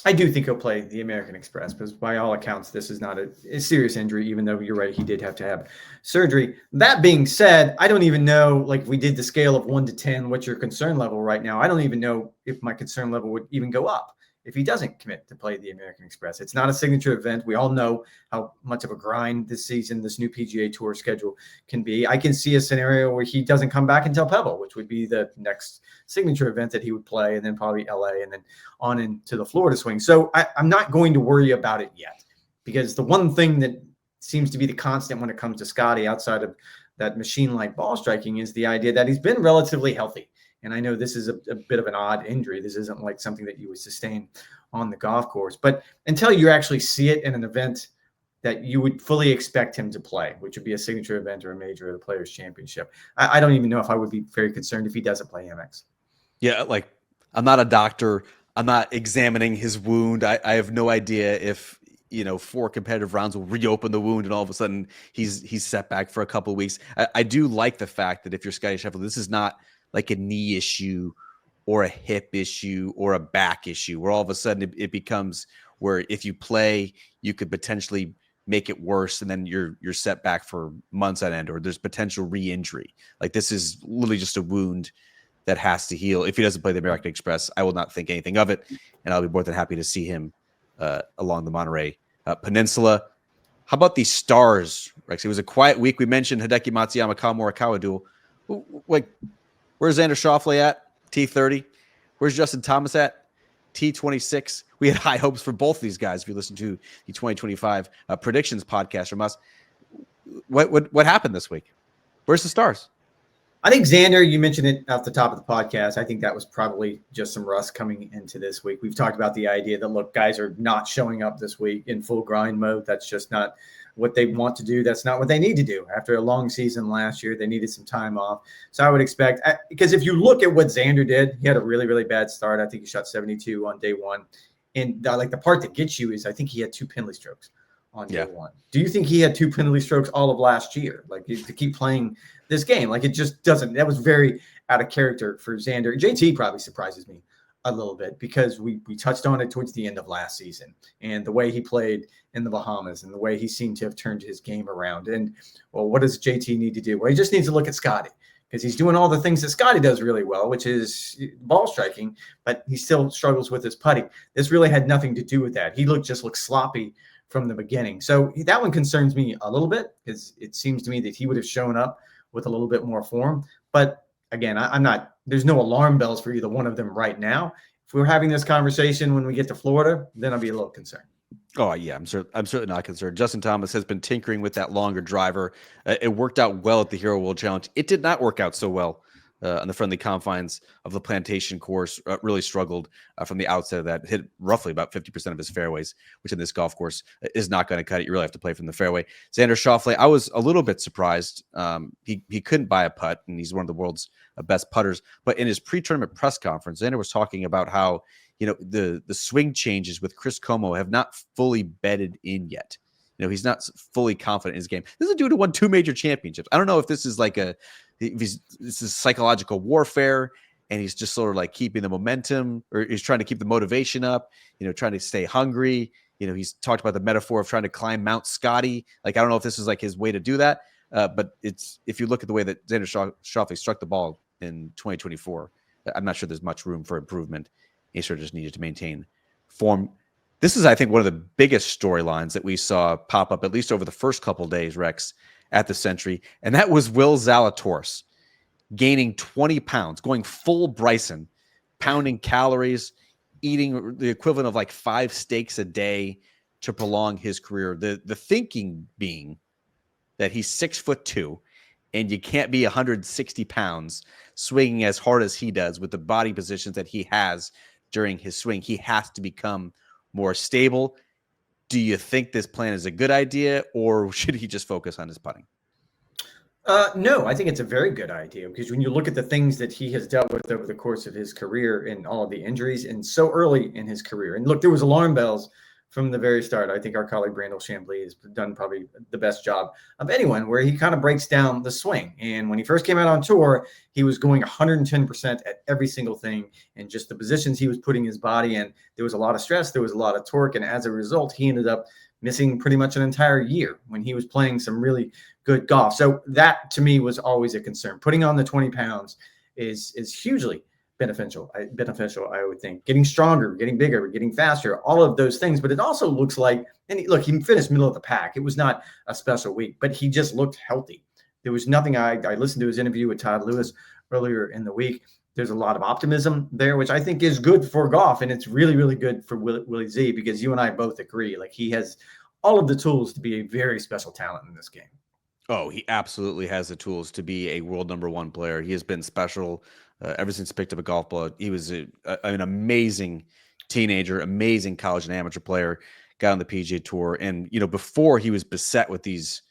I do think he'll play the American Express, because by all accounts, this is not a serious injury, even though you're right, he did have to have surgery. That being said, I don't even know, like, if we did the scale of 1 to 10, what's your concern level right now? I don't even know if my concern level would even go up if he doesn't commit to play the American Express. It's not a signature event. We all know how much of a grind this season, this new PGA Tour schedule can be. I can see a scenario where he doesn't come back until Pebble, which would be the next signature event that he would play, and then probably LA, and then on into the Florida swing. So I'm not going to worry about it yet, because the one thing that seems to be the constant when it comes to Scottie, outside of that machine-like ball striking, is the idea that he's been relatively healthy. And I know this is a bit of an odd injury. This isn't like something that you would sustain on the golf course. But until you actually see it in an event that you would fully expect him to play, which would be a signature event or a major or the Players' Championship, I don't even know if I would be very concerned if he doesn't play Amex. Yeah, like, I'm not a doctor. I'm not examining his wound. I have no idea if 4 competitive rounds will reopen the wound and all of a sudden he's set back for a couple of weeks. I do like the fact that if you're Scottie Scheffler, this is not like a knee issue or a hip issue or a back issue, where all of a sudden it becomes where if you play, you could potentially make it worse, and then you're set back for months on end, or there's potential re-injury. Like, this is literally just a wound that has to heal. If he doesn't play the American Express, I will not think anything of it, and I'll be more than happy to see him along the Monterey Peninsula. How about the Stars Rex. It was a quiet week. We mentioned Hideki Matsuyama, Collin Morikawa duel. Like, where's Xander Schauffele at? T30. Where's Justin Thomas at? T26. We had high hopes for both of these guys. If you listen to the 2025 predictions podcast from us, what happened this week? Where's the stars? I think Xander, you mentioned it at the top of the podcast. I think that was probably just some rust coming into this week. We've talked about the idea that, look, guys are not showing up this week in full grind mode. That's just not what they want to do. That's not what they need to do. After a long season last year, they needed some time off. So I would expect, because if you look at what Xander did, he had a really, really bad start. I think he shot 72 on day one. And the part that gets you is I think he had 2 penalty strokes on day one. Do you think he had 2 penalty strokes all of last year? Like, to keep playing this game, like, it just doesn't. That was very out of character for Xander. JT probably surprises me a little bit because we touched on it towards the end of last season and the way he played in the Bahamas and the way he seemed to have turned his game around. And, well, what does JT need to do? Well, he just needs to look at Scottie, because he's doing all the things that Scottie does really well, which is ball striking, but he still struggles with his putting. This really had nothing to do with that. He just looked sloppy from the beginning. So that one concerns me a little bit, because it seems to me that he would have shown up with a little bit more form. But again, there's no alarm bells for either one of them right now. If we're having this conversation when we get to Florida, then I'll be a little concerned. Oh, yeah, I'm certainly not concerned. Justin Thomas has been tinkering with that longer driver. It worked out well at the Hero World Challenge. It did not work out so well on the friendly confines of the Plantation course. Really struggled from the outset of that. Hit roughly about 50% of his fairways, which in this golf course is not going to cut it. You really have to play from the fairway. Xander Schauffele, I was a little bit surprised. He couldn't buy a putt, and he's one of the world's best putters. But in his pre-tournament press conference, Xander was talking about how, you know, the swing changes with Chris Como have not fully bedded in yet. You know, he's not fully confident in his game. This is a dude who won 2 major championships. I don't know if this is like this is psychological warfare, and he's just sort of like keeping the momentum, or he's trying to keep the motivation up, you know, trying to stay hungry. You know, he's talked about the metaphor of trying to climb Mount Scottie. Like, I don't know if this is like his way to do that. But if you look at the way that Xander Schauffele struck the ball in 2024, I'm not sure there's much room for improvement. He sort of just needed to maintain form. This is, I think, one of the biggest storylines that we saw pop up, at least over the first couple days, Rex, at the Century. And that was Will Zalatoris gaining 20 pounds, going full Bryson, pounding calories, eating the equivalent of like 5 steaks a day to prolong his career. The thinking being that he's 6'2", and you can't be 160 pounds swinging as hard as he does with the body positions that he has during his swing. He has to become more stable. Do you think this plan is a good idea, or should he just focus on his putting? No, I think it's a very good idea, because when you look at the things that he has dealt with over the course of his career and all of the injuries, and so early in his career, and look, there was alarm bells from the very start. I think our colleague Brandel Chambly has done probably the best job of anyone, where he kind of breaks down the swing. And when he first came out on tour, he was going 110% at every single thing, and just the positions he was putting his body in. There was a lot of stress, there was a lot of torque, and as a result, he ended up missing pretty much an entire year when he was playing some really good golf. So that, to me, was always a concern. Putting on the 20 pounds is hugely beneficial, I would think. Getting stronger, getting bigger, getting faster, all of those things. But it also looks like, and he finished middle of the pack. It was not a special week, but he just looked healthy. There was nothing. I listened to his interview with Todd Lewis earlier in the week. There's a lot of optimism there, which I think is good for golf. And it's really, really good for Willie Z, because you and I both agree, like, he has all of the tools to be a very special talent in this game. Oh, he absolutely has the tools to be a world #1 player. He has been special ever since he picked up a golf ball. He was an amazing teenager, amazing college and amateur player, got on the PGA Tour. And, you know, before he was beset with these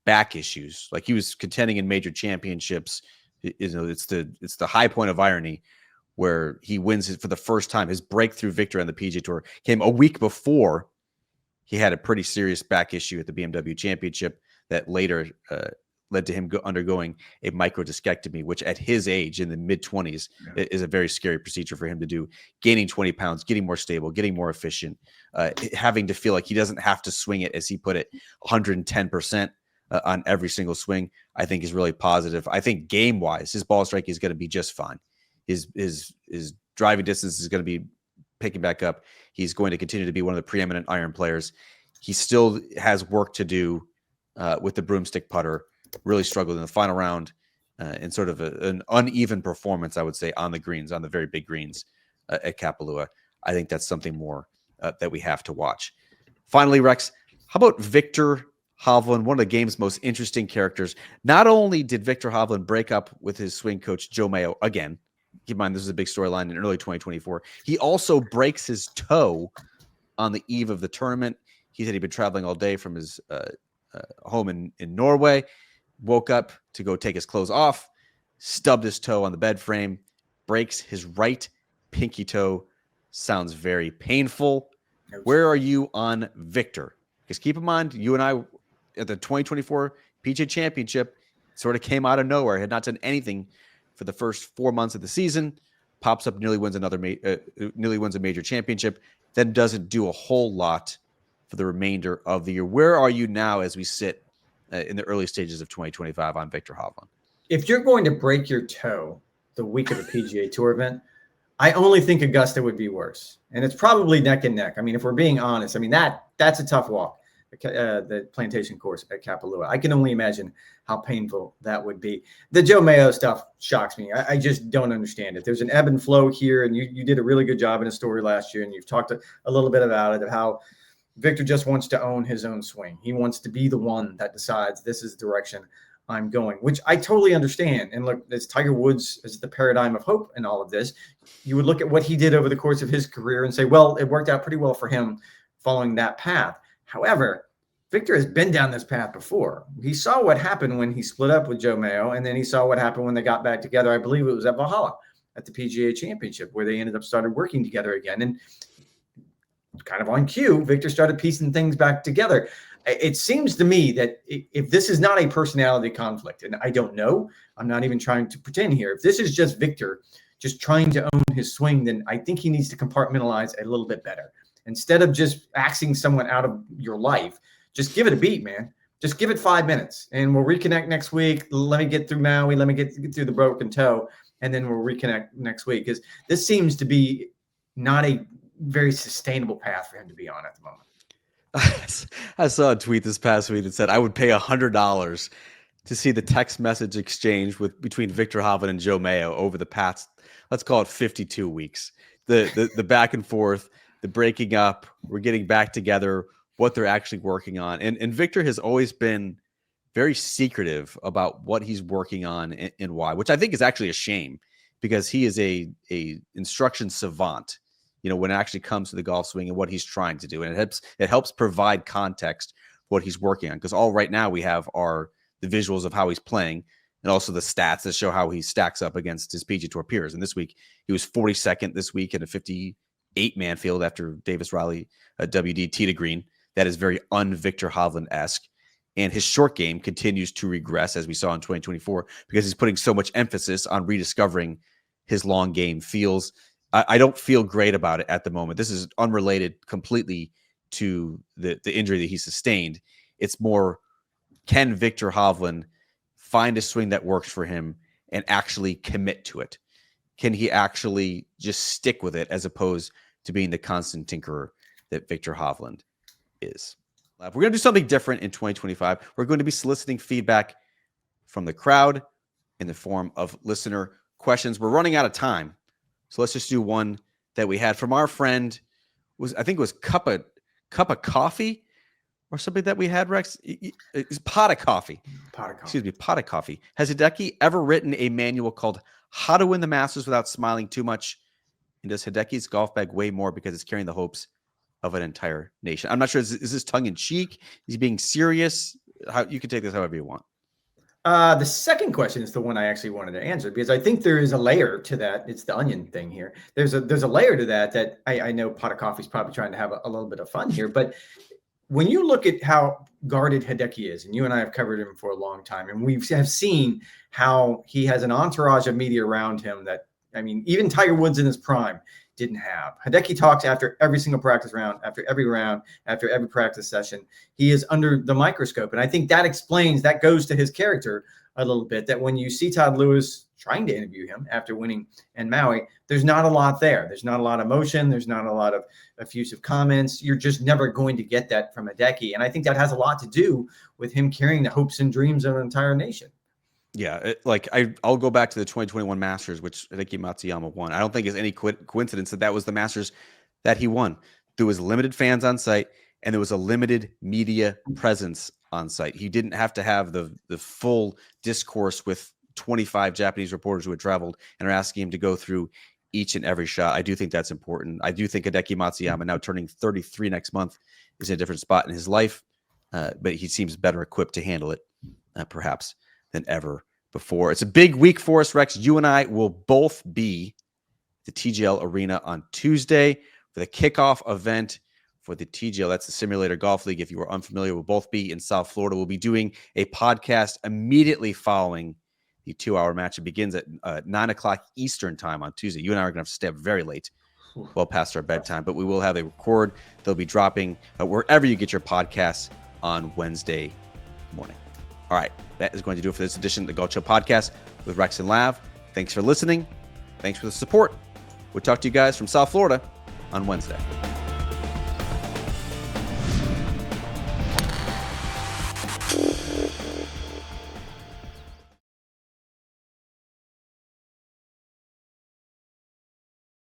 back issues, like he was contending in major championships. You know, it's the high point of irony where he wins it for the first time. His breakthrough victory on the PGA Tour came a week before he had a pretty serious back issue at the BMW Championship that later led to him undergoing a microdiscectomy, which at his age, in the mid-20s, is a very scary procedure for him to do. Gaining 20 pounds, getting more stable, getting more efficient, having to feel like he doesn't have to swing it, as he put it, 110% on every single swing, I think is really positive. I think game-wise, his ball strike is going to be just fine. His driving distance is going to be picking back up. He's going to continue to be one of the preeminent iron players. He still has work to do with the broomstick putter, really struggled in the final round in sort of an uneven performance, I would say, on the greens, on the very big greens at Kapalua. I think that's something more that we have to watch. Finally, Rex, how about Viktor Hovland, one of the game's most interesting characters? Not only did Viktor Hovland break up with his swing coach, Joe Mayo, again, keep in mind this is a big storyline in early 2024, he also breaks his toe on the eve of the tournament. He said he'd been traveling all day from his home in Norway, woke up to go take his clothes off, stubbed his toe on the bed frame, breaks his right pinky toe. Sounds very painful. Where are you on Viktor? Because keep in mind, you and I at the 2024 PGA Championship sort of came out of nowhere, had not done anything for the first 4 months of the season, pops up, nearly wins a major championship, then doesn't do a whole lot for the remainder of the year. Where are you now as we sit in the early stages of 2025 on Viktor Hovland? If you're going to break your toe the week of a PGA Tour event, I only think Augusta would be worse. And it's probably neck and neck. I mean, if we're being honest, I mean, that's a tough walk, the plantation course at Kapalua. I can only imagine how painful that would be. The Joe Mayo stuff shocks me. I just don't understand it. There's an ebb and flow here, and you did a really good job in a story last year, and you've talked a little bit about it, of how Viktor just wants to own his own swing. He wants to be the one that decides this is the direction I'm going, which I totally understand. And look, as Tiger Woods is the paradigm of hope in all of this, you would look at what he did over the course of his career and say, well, it worked out pretty well for him following that path. However, Viktor has been down this path before. He saw what happened when he split up with Joe Mayo, and then he saw what happened when they got back together. I believe it was at Valhalla at the PGA Championship, where they ended up started working together again. And kind of on cue, Viktor started piecing things back together. It seems to me that if this is not a personality conflict, and I don't know, I'm not even trying to pretend here. If this is just Viktor just trying to own his swing, then I think he needs to compartmentalize a little bit better. Instead of just axing someone out of your life, just give it a beat, man. Just give it 5 minutes, and we'll reconnect next week. Let me get through Maui. Let me get through the broken toe, and then we'll reconnect next week. Because this seems to be not a very sustainable path for him to be on at the moment. I saw a tweet this past week that said I would pay $100 to see the text message exchange between Viktor Hovland and Joe Mayo over the past, let's call it 52 weeks. The back and forth, the breaking up, we're getting back together, what they're actually working on. And Viktor has always been very secretive about what he's working on and why, which I think is actually a shame, because he is a instruction savant, you know, when it actually comes to the golf swing and what he's trying to do. And it helps provide context what he's working on. Because all right now we have the visuals of how he's playing, and also the stats that show how he stacks up against his PGA Tour peers. And this week he was 42nd this week in a 58-man field after Davis Riley WD tee to green. That is very un-Viktor Hovland-esque. And his short game continues to regress, as we saw in 2024, because he's putting so much emphasis on rediscovering his long game feels. I don't feel great about it at the moment. This is unrelated completely to the injury that he sustained. It's more, can Viktor Hovland find a swing that works for him and actually commit to it? Can he actually just stick with it, as opposed to being the constant tinkerer that Viktor Hovland is? We're going to do something different in 2025. We're going to be soliciting feedback from the crowd in the form of listener questions. We're running out of time, so let's just do one that we had from our friend. I think it was cup of coffee or something that we had, Rex. It's pot of coffee. Excuse me, pot of coffee. Has Hideki ever written a manual called How to Win the Masters Without Smiling Too Much? And does Hideki's golf bag weigh more because it's carrying the hopes of an entire nation? I'm not sure. Is this tongue in cheek? Is he being serious? You can take this however you want. The second question is the one I actually wanted to answer, because I think there is a layer to that. It's the onion thing here. There's a layer to that I know Pot of Coffee is probably trying to have a little bit of fun here. But when you look at how guarded Hideki is, and you and I have covered him for a long time, and we have seen how he has an entourage of media around him that, I mean, even Tiger Woods in his prime didn't have. Hideki talks after every single practice round, after every practice session. He is under the microscope. And I think that goes to his character a little bit that when you see Todd Lewis trying to interview him after winning in Maui, there's not a lot there. There's not a lot of emotion. There's not a lot of effusive comments. You're just never going to get that from Hideki. And I think that has a lot to do with him carrying the hopes and dreams of an entire nation. Yeah, I'll go back to the 2021 Masters, which Hideki Matsuyama won. I don't think it's any coincidence that was the Masters that he won. There was limited fans on site, and there was a limited media presence on site. He didn't have to have the full discourse with 25 Japanese reporters who had traveled and are asking him to go through each and every shot. I do think that's important. I do think Hideki Matsuyama, now turning 33 next month, is in a different spot in his life, but he seems better equipped to handle it, perhaps, than ever before. It's a big week for us, Rex. You and I will both be at the TGL Arena on Tuesday for the kickoff event for the TGL. That's the Simulator Golf League. If you are unfamiliar, we'll both be in South Florida. We'll be doing a podcast immediately following the 2-hour match. It begins at 9 o'clock Eastern time on Tuesday. You and I are going to have to stay up very late, well past our bedtime, but we will have a record. They'll be dropping wherever you get your podcasts on Wednesday morning. All right, that is going to do it for this edition of the Golf Show podcast with Rex and Lav. Thanks for listening. Thanks for the support. We'll talk to you guys from South Florida on Wednesday.